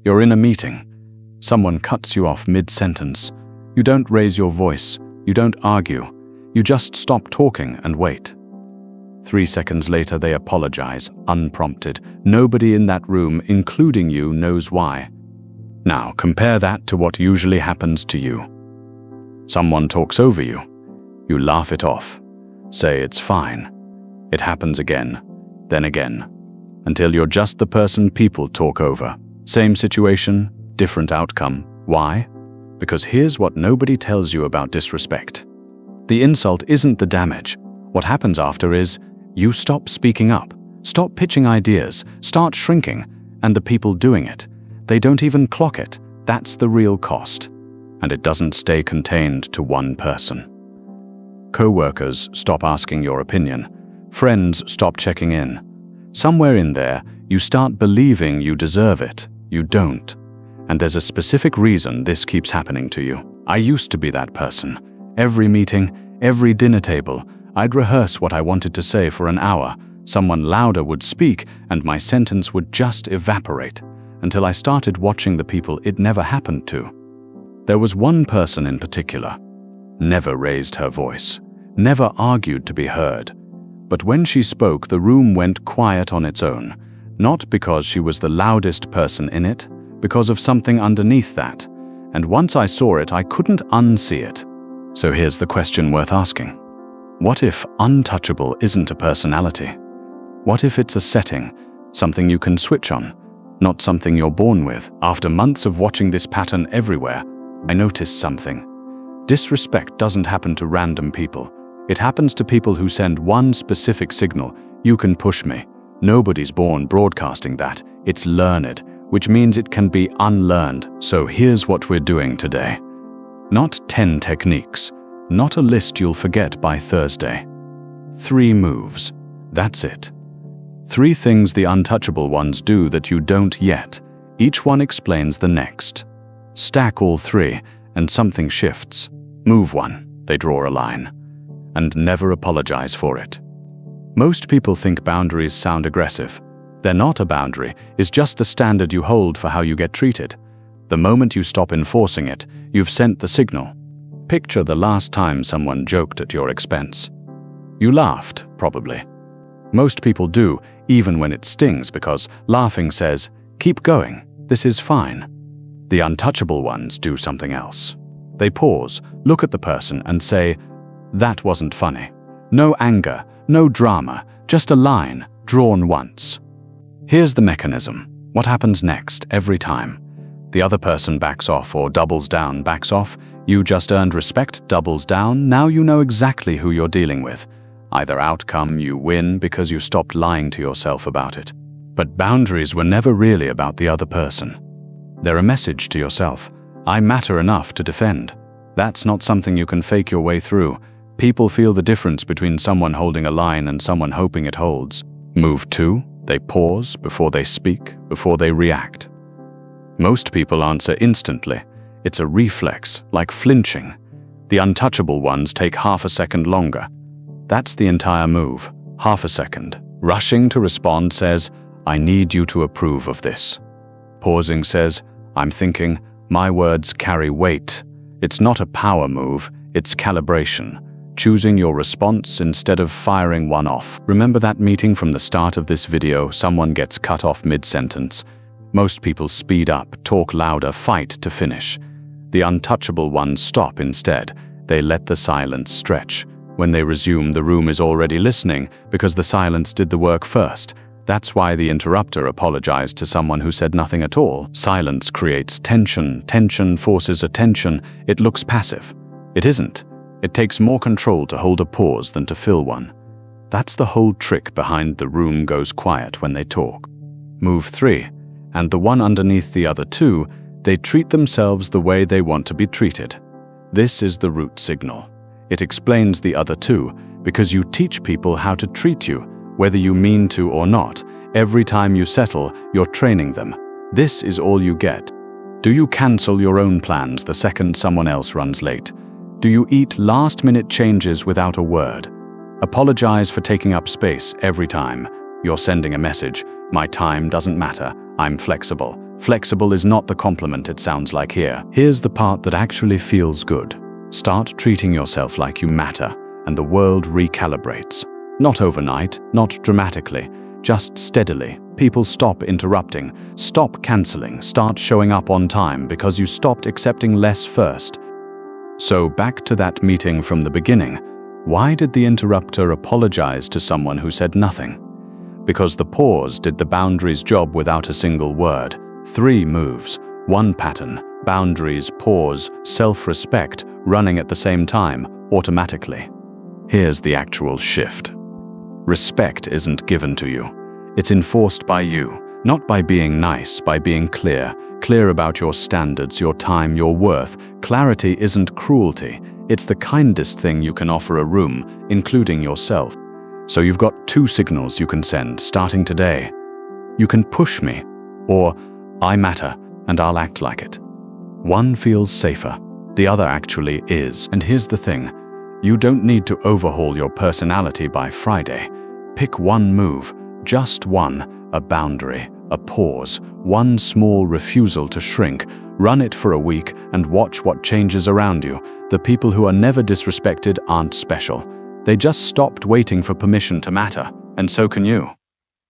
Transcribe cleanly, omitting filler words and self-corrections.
You're in a meeting. Someone cuts you off mid-sentence. You don't raise your voice. You don't argue. You just stop talking and wait. 3 seconds later, they apologize, unprompted. Nobody in that room, including you, knows why. Now, compare that to what usually happens to you. Someone talks over you. You laugh it off. Say it's fine. It happens again, then again, until you're just the person people talk over. Same situation, different outcome. Why? Because here's what nobody tells you about disrespect. The insult isn't the damage. What happens after is, you stop speaking up, stop pitching ideas, start shrinking, and the people doing it, they don't even clock it. That's the real cost. And it doesn't stay contained to one person. Co-workers stop asking your opinion. Friends stop checking in. Somewhere in there, you start believing you deserve it. You don't. And there's a specific reason this keeps happening to you. I used to be that person. Every meeting, every dinner table, I'd rehearse what I wanted to say for an hour. Someone louder would speak, and my sentence would just evaporate, until I started watching the people it never happened to. There was one person in particular. Never raised her voice. Never argued to be heard. But when she spoke, the room went quiet on its own. Not because she was the loudest person in it, because of something underneath that. And once I saw it, I couldn't unsee it. So here's the question worth asking. What if untouchable isn't a personality? What if it's a setting, something you can switch on, not something you're born with? After months of watching this pattern everywhere, I noticed something. Disrespect doesn't happen to random people. It happens to people who send one specific signal: you can push me. Nobody's born broadcasting that. It's learned, which means it can be unlearned. So here's what we're doing today. Not 10 techniques, not a list you'll forget by Thursday. 3 moves. That's it. 3 things the untouchable ones do that you don't yet. Each one explains the next. Stack all 3, and something shifts. Move 1, they draw a line. And never apologize for it. Most people think boundaries sound aggressive. They're not a boundary, it's just the standard you hold for how you get treated. The moment you stop enforcing it, you've sent the signal. Picture the last time someone joked at your expense. You laughed, probably. Most people do, even when it stings, because laughing says, keep going, this is fine. The untouchable ones do something else. They pause, look at the person and say, that wasn't funny. No anger, no drama, just a line, drawn once. Here's the mechanism. What happens next every time? The other person backs off or doubles down, backs off. You just earned respect, doubles down. Now you know exactly who you're dealing with. Either outcome, you win because you stopped lying to yourself about it. But boundaries were never really about the other person. They're a message to yourself. I matter enough to defend. That's not something you can fake your way through. People feel the difference between someone holding a line and someone hoping it holds. Move 2, they pause before they speak, before they react. Most people answer instantly. It's a reflex, like flinching. The untouchable ones take half a second longer. That's the entire move, half a second. Rushing to respond says, I need you to approve of this. Pausing says, I'm thinking, my words carry weight. It's not a power move, it's calibration. Choosing your response instead of firing one off. Remember that meeting from the start of this video? Someone gets cut off mid-sentence. Most people speed up, talk louder, fight to finish. The untouchable ones stop instead. They let the silence stretch. When they resume, the room is already listening because the silence did the work first. That's why the interrupter apologized to someone who said nothing at all. Silence creates tension. Tension forces attention. It looks passive. It isn't. It takes more control to hold a pause than to fill one. That's the whole trick behind the room goes quiet when they talk. Move 3. And the one underneath the other 2, they treat themselves the way they want to be treated. This is the root signal. It explains the other 2 because you teach people how to treat you, whether you mean to or not. Every time you settle, you're training them. This is all you get. Do you cancel your own plans the second someone else runs late? Do you eat last-minute changes without a word? Apologize for taking up space every time. You're sending a message, my time doesn't matter, I'm flexible. Flexible is not the compliment it sounds like here. Here's the part that actually feels good. Start treating yourself like you matter, and the world recalibrates. Not overnight, not dramatically, just steadily. People stop interrupting, stop canceling, start showing up on time because you stopped accepting less first. So back to that meeting from the beginning. Why did the interrupter apologize to someone who said nothing? Because the pause did the boundaries job without a single word. 3 moves, 1 pattern, boundaries, pause, self-respect, running at the same time, automatically. Here's the actual shift. Respect isn't given to you. It's enforced by you, not by being nice, by being clear about your standards, your time, your worth. Clarity isn't cruelty. It's the kindest thing you can offer a room, including yourself. So you've got 2 signals you can send, starting today. You can push me, or I matter, and I'll act like it. One feels safer, the other actually is. And here's the thing, you don't need to overhaul your personality by Friday. Pick 1 move, just 1, a boundary, a pause, 1 small refusal to shrink. Run it for a week and watch what changes around you. The people who are never disrespected aren't special. They just stopped waiting for permission to matter, and so can you.